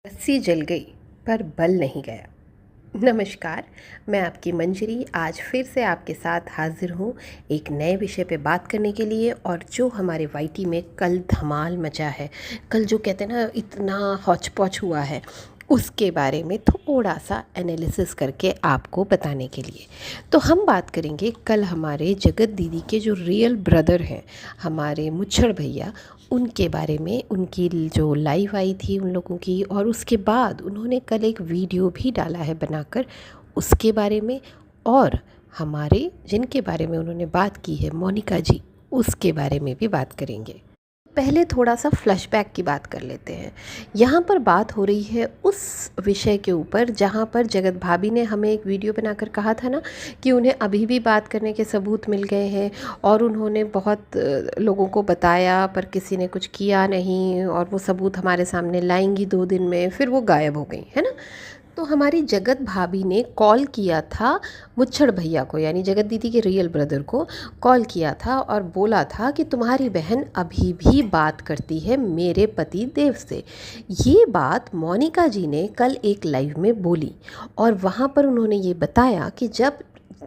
रस्सी जल गई पर बल नहीं गया। नमस्कार, मैं आपकी मंजरी आज फिर से आपके साथ हाजिर हूँ एक नए विषय पे बात करने के लिए। और जो हमारे वाईटी में कल धमाल मचा है, कल जो कहते हैं ना इतना हौच पौच हुआ है, उसके बारे में थोड़ा सा एनालिसिस करके आपको बताने के लिए। तो हम बात करेंगे कल हमारे जगत दीदी के जो रियल ब्रदर हैं, हमारे मुच्छड़ भैया, उनके बारे में। उनकी जो लाइव आई थी उन लोगों की, और उसके बाद उन्होंने कल एक वीडियो भी डाला है बनाकर, उसके बारे में। और हमारे जिनके बारे में उन्होंने बात की है, मोनिका जी, उसके बारे में भी बात करेंगे। पहले थोड़ा सा फ्लैशबैक की बात कर लेते हैं। यहाँ पर बात हो रही है उस विषय के ऊपर जहाँ पर जगत भाभी ने हमें एक वीडियो बनाकर कहा था ना कि उन्हें अभी भी बात करने के सबूत मिल गए हैं, और उन्होंने बहुत लोगों को बताया पर किसी ने कुछ किया नहीं, और वो सबूत हमारे सामने लाएंगी 2 दिन में, फिर वो गायब हो गई है ना। तो हमारी जगत भाभी ने कॉल किया था मुच्छड़ भैया को, यानी जगत दीदी के रियल ब्रदर को कॉल किया था और बोला था कि तुम्हारी बहन अभी भी बात करती है मेरे पति देव से। ये बात मोनिका जी ने कल एक लाइव में बोली, और वहाँ पर उन्होंने ये बताया कि जब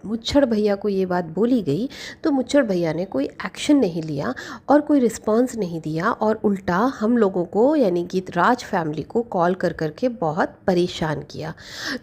मुच्छड़ भैया को ये बात बोली गई तो मुच्छड़ भैया ने कोई एक्शन नहीं लिया और कोई रिस्पांस नहीं दिया, और उल्टा हम लोगों को यानी कि राज फैमिली को कॉल कर कर के बहुत परेशान किया।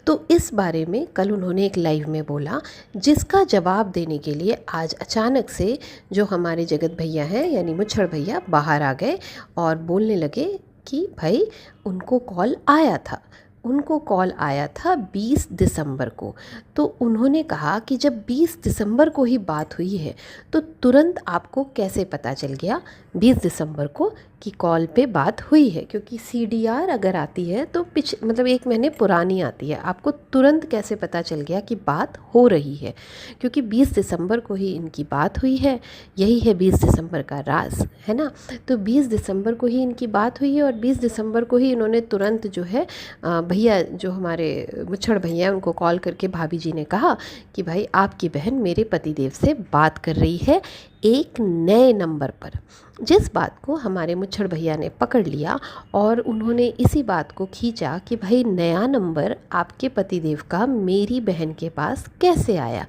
तो इस बारे में कल उन्होंने एक लाइव में बोला, जिसका जवाब देने के लिए आज अचानक से जो हमारे जगत भैया हैं यानी मुच्छड़ भैया बाहर आ गए और बोलने लगे कि भाई उनको कॉल आया था, उनको कॉल आया था 20 दिसंबर को। तो उन्होंने कहा कि जब 20 दिसंबर को ही बात हुई है तो तुरंत आपको कैसे पता चल गया 20 दिसंबर को कि कॉल पे बात हुई है, क्योंकि सीडीआर अगर आती है तो मतलब 1 महीने पुरानी आती है, आपको तुरंत कैसे पता चल गया कि बात हो रही है, क्योंकि 20 दिसंबर को ही इनकी बात हुई है। यही है 20 दिसंबर का राज, है ना। तो 20 दिसंबर को ही इनकी बात हुई है, और 20 दिसंबर को ही इन्होंने तुरंत जो है भैया जो हमारे मुच्छड़ भैया उनको कॉल करके भाभी जी ने कहा कि भाई आपकी बहन मेरे पतिदेव से बात कर रही है एक नए नंबर पर। जिस बात को हमारे मुच्छड़ भैया ने पकड़ लिया और उन्होंने इसी बात को खींचा कि भाई नया नंबर आपके पतिदेव का मेरी बहन के पास कैसे आया।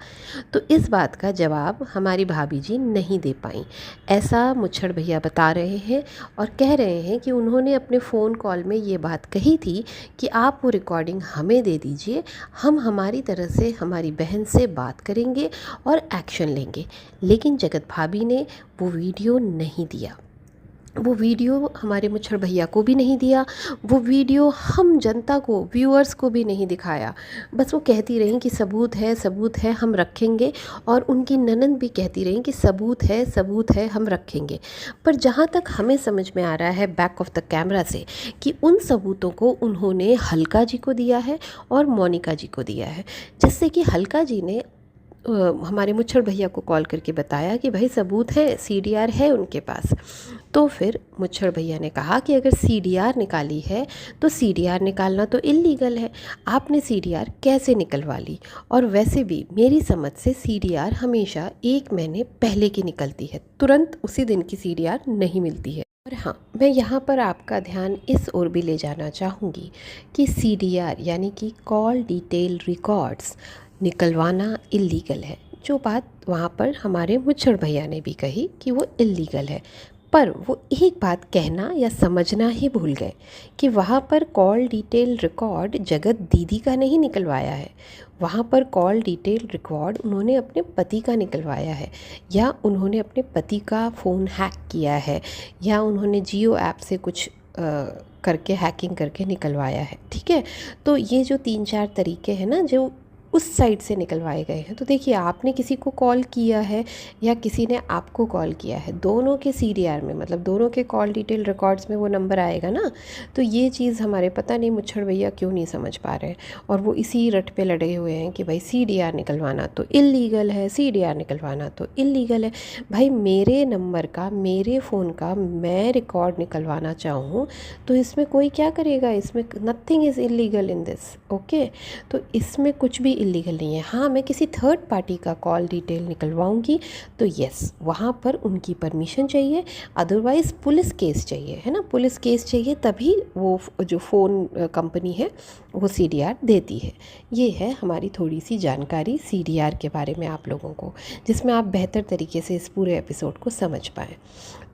तो इस बात का जवाब हमारी भाभी जी नहीं दे पाई, ऐसा मुच्छड़ भैया बता रहे हैं, और कह रहे हैं कि उन्होंने अपने फ़ोन कॉल में ये बात कही थी कि आप वो रिकॉर्डिंग हमें दे दीजिए, हम हमारी तरह से हमारी बहन से बात करेंगे और एक्शन लेंगे। लेकिन जगत भाभी ने वो वीडियो नहीं दिया, वो वीडियो हमारे मुच्छड़ भैया को भी नहीं दिया, वो वीडियो हम जनता को, व्यूअर्स को भी नहीं दिखाया। बस वो कहती रहीं कि सबूत है, सबूत है, हम रखेंगे, और उनकी ननंद भी कहती रहीं कि सबूत है, सबूत है, हम रखेंगे। पर जहाँ तक हमें समझ में आ रहा है बैक ऑफ द कैमरा से कि उन सबूतों को उन्होंने हल्का जी को दिया है और मोनिका जी को दिया है, जिससे कि हल्का जी ने हमारे मुच्छड़ भैया को कॉल करके बताया कि भाई सबूत है, सीडीआर है उनके पास। तो फिर मुच्छड़ भैया ने कहा कि अगर सीडीआर निकाली है तो सीडीआर निकालना तो इल्लीगल है, आपने सीडीआर कैसे निकलवा ली। और वैसे भी मेरी समझ से सीडीआर हमेशा 1 महीने पहले की निकलती है, तुरंत उसी दिन की सीडीआर नहीं मिलती है। और हाँ, मैं यहाँ पर आपका ध्यान इस ओर भी ले जाना चाहूँगी कि सीडीआर यानी कि कॉल डिटेल रिकॉर्ड्स निकलवाना इल्लीगल है। जो बात वहाँ पर हमारे मुच्छड़ भैया ने भी कही कि वो इल्लीगल है, पर वो एक बात कहना या समझना ही भूल गए कि वहाँ पर कॉल डिटेल रिकॉर्ड जगत दीदी का नहीं निकलवाया है, वहाँ पर कॉल डिटेल रिकॉर्ड उन्होंने अपने पति का निकलवाया है, या उन्होंने अपने पति का फ़ोन हैक किया है, या उन्होंने जियो ऐप से कुछ करके हैकिंग करके निकलवाया है। ठीक है, तो ये जो 3-4 तरीके हैं ना जो उस साइड से निकलवाए गए हैं। तो देखिए, आपने किसी को कॉल किया है या किसी ने आपको कॉल किया है, दोनों के सीडीआर में, मतलब दोनों के कॉल डिटेल रिकॉर्ड्स में वो नंबर आएगा ना। तो ये चीज़ हमारे पता नहीं मुच्छड़ भैया क्यों नहीं समझ पा रहे हैं, और वो इसी रट पे लगे हुए हैं कि भाई सीडीआर निकलवाना तो इल्लीगल है, सीडीआर निकलवाना तो इल्लीगल है। भाई मेरे नंबर का, मेरे फ़ोन का मैं रिकॉर्ड निकलवाना चाहूँ तो इसमें कोई क्या करेगा, इसमें nothing is illegal in this. Okay, तो इसमें कुछ भी इलीगल नहीं है। हाँ, मैं किसी थर्ड पार्टी का कॉल डिटेल निकलवाऊंगी तो यस, वहाँ पर उनकी परमिशन चाहिए, अदरवाइज़ पुलिस केस चाहिए, है ना, पुलिस केस चाहिए, तभी वो जो फ़ोन कंपनी है वो CDR देती है। ये है हमारी थोड़ी सी जानकारी CDR के बारे में आप लोगों को, जिसमें आप बेहतर तरीके से इस पूरे एपिसोड को समझ पाएँ।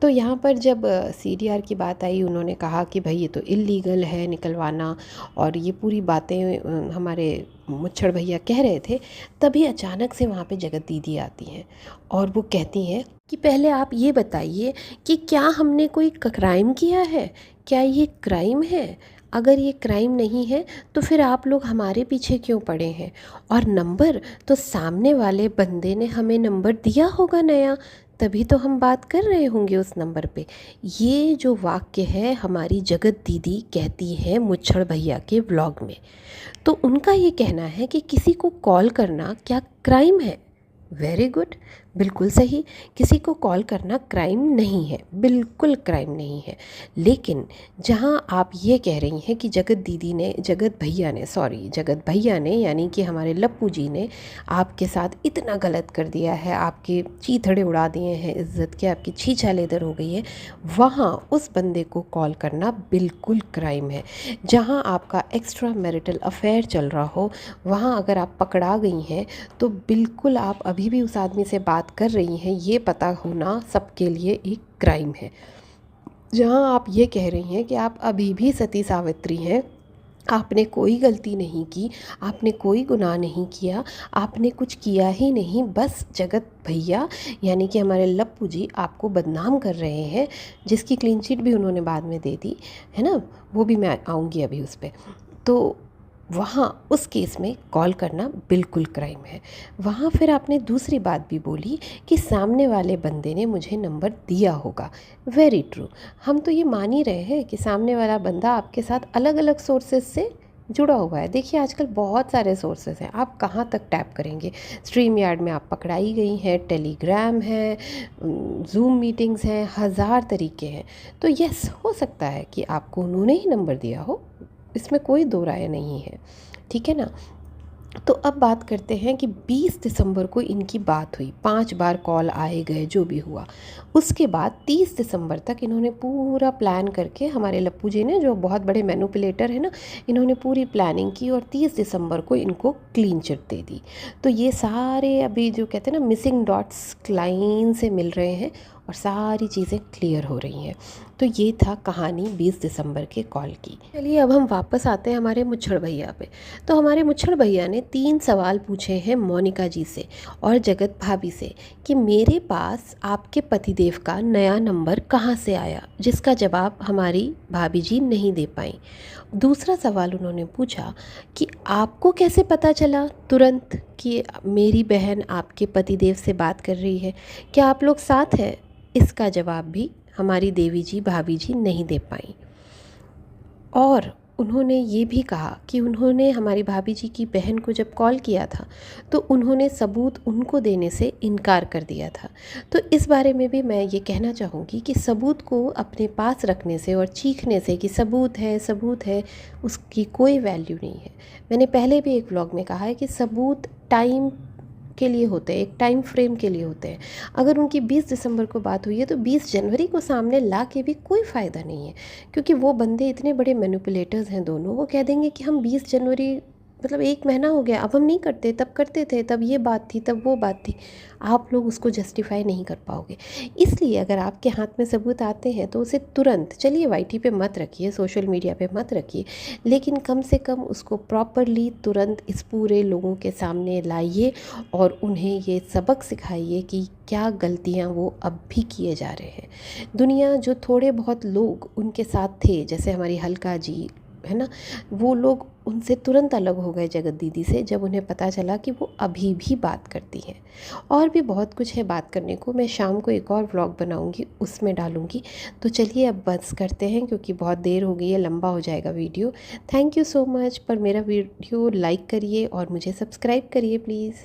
तो यहाँ पर जब CDR की बात आई, उन्होंने कहा कि भाई ये तो इल्लीगल है निकलवाना, और ये पूरी बातें हमारे मुच्छड़ भैया कह रहे थे। तभी अचानक से वहाँ पे जगत दीदी आती हैं और वो कहती हैं कि पहले आप ये बताइए कि क्या हमने कोई क्राइम किया है, क्या ये क्राइम है? अगर ये क्राइम नहीं है तो फिर आप लोग हमारे पीछे क्यों पड़े हैं? और नंबर तो सामने वाले बंदे ने हमें नंबर दिया होगा नया, तभी तो हम बात कर रहे होंगे उस नंबर पे। ये जो वाक्य है हमारी जगत दीदी कहती है मुच्छड़ भैया के व्लॉग में। तो उनका ये कहना है कि किसी को कॉल करना क्या क्राइम है? वेरी गुड, बिल्कुल सही, किसी को कॉल करना क्राइम नहीं है, बिल्कुल क्राइम नहीं है। लेकिन जहाँ आप ये कह रही हैं कि जगत भैया ने यानी कि हमारे लप्पू जी ने आपके साथ इतना गलत कर दिया है, आपके चीथड़े उड़ा दिए हैं इज़्ज़त के, आपकी छीछा लेदर हो गई है, वहाँ उस बंदे को कॉल करना बिल्कुल क्राइम है। जहाँ आपका एक्स्ट्रा मैरिटल अफेयर चल रहा हो, वहाँ अगर आप पकड़ा गई हैं तो बिल्कुल आप अभी भी उस आदमी से बात कर रही हैं, ये पता होना सबके लिए एक क्राइम है। जहाँ आप ये कह रही हैं कि आप अभी भी सती सावित्री हैं, आपने कोई गलती नहीं की, आपने कोई गुनाह नहीं किया, आपने कुछ किया ही नहीं, बस जगत भैया यानी कि हमारे लप्पू जी आपको बदनाम कर रहे हैं, जिसकी क्लीन चिट भी उन्होंने बाद में दे दी है ना, वो भी मैं आऊँगी अभी उस पर। तो वहाँ उस केस में कॉल करना बिल्कुल क्राइम है। वहाँ फिर आपने दूसरी बात भी बोली कि सामने वाले बंदे ने मुझे नंबर दिया होगा। वेरी ट्रू, हम तो ये मान ही रहे हैं कि सामने वाला बंदा आपके साथ अलग अलग सोर्सेज से जुड़ा हुआ है। देखिए आजकल बहुत सारे सोर्सेज हैं, आप कहाँ तक टैप करेंगे? स्ट्रीम यार्ड में आप पकड़ाई गई हैं, टेलीग्राम है, जूम मीटिंग्स हैं, हज़ार तरीके हैं। तो यस, हो सकता है कि आपको उन्होंने ही नंबर दिया हो, इसमें कोई दो राय नहीं है, ठीक है ना। तो अब बात करते हैं कि 20 दिसंबर को इनकी बात हुई, 5 बार कॉल आए गए, जो भी हुआ। उसके बाद 30 दिसंबर तक इन्होंने पूरा प्लान करके, हमारे लप्पू जी ने जो बहुत बड़े मैनिपुलेटर है ना, इन्होंने पूरी प्लानिंग की और 30 दिसंबर को इनको क्लीन चिट दे दी। तो ये सारे अभी जो कहते हैं ना मिसिंग डॉट्स लाइन से मिल रहे हैं और सारी चीज़ें क्लियर हो रही हैं। तो ये था कहानी 20 दिसंबर के कॉल की। चलिए अब हम वापस आते हैं हमारे मुच्छड़ भैया पे। तो हमारे मुच्छड़ भैया ने 3 सवाल पूछे हैं मोनिका जी से और जगत भाभी से कि मेरे पास आपके पतिदेव का नया नंबर कहाँ से आया, जिसका जवाब हमारी भाभी जी नहीं दे पाई। दूसरा सवाल उन्होंने पूछा कि आपको कैसे पता चला तुरंत कि मेरी बहन आपके पतिदेव से बात कर रही है, क्या आप लोग साथ हैं? इसका जवाब भी हमारी देवी जी भाभी जी नहीं दे पाई। और उन्होंने ये भी कहा कि उन्होंने हमारी भाभी जी की बहन को जब कॉल किया था तो उन्होंने सबूत उनको देने से इनकार कर दिया था। तो इस बारे में भी मैं ये कहना चाहूँगी कि सबूत को अपने पास रखने से और चीखने से कि सबूत है, उसकी कोई वैल्यू नहीं है। मैंने पहले भी एक व्लॉग में कहा है कि सबूत टाइम के लिए होते हैं, एक टाइम फ्रेम के लिए होते हैं। अगर उनकी 20 दिसंबर को बात हुई है तो 20 जनवरी को सामने ला के भी कोई फ़ायदा नहीं है, क्योंकि वो बंदे इतने बड़े मैनिपुलेटर्स हैं दोनों। वो कह देंगे कि हम 20 जनवरी मतलब 1 महीना हो गया, अब हम नहीं करते, तब करते थे, तब ये बात थी, तब वो बात थी। आप लोग उसको जस्टिफाई नहीं कर पाओगे। इसलिए अगर आपके हाथ में सबूत आते हैं तो उसे तुरंत, चलिए वाईटी पे मत रखिए, सोशल मीडिया पे मत रखिए, लेकिन कम से कम उसको प्रॉपरली तुरंत इस पूरे लोगों के सामने लाइए और उन्हें ये सबक सिखाइए कि क्या गलतियां वो अब भी किए जा रहे हैं। दुनिया जो थोड़े बहुत लोग उनके साथ थे, जैसे हमारी हल्का जी है ना, वो लोग उनसे तुरंत अलग हो गए जगत दीदी से, जब उन्हें पता चला कि वो अभी भी बात करती हैं। और भी बहुत कुछ है बात करने को, मैं शाम को एक और व्लॉग बनाऊंगी, उसमें डालूंगी। तो चलिए अब बस करते हैं, क्योंकि बहुत देर हो गई है, लंबा हो जाएगा video. Thank you so much. पर मेरा वीडियो लाइक करिए और मुझे सब्सक्राइब करिए प्लीज़।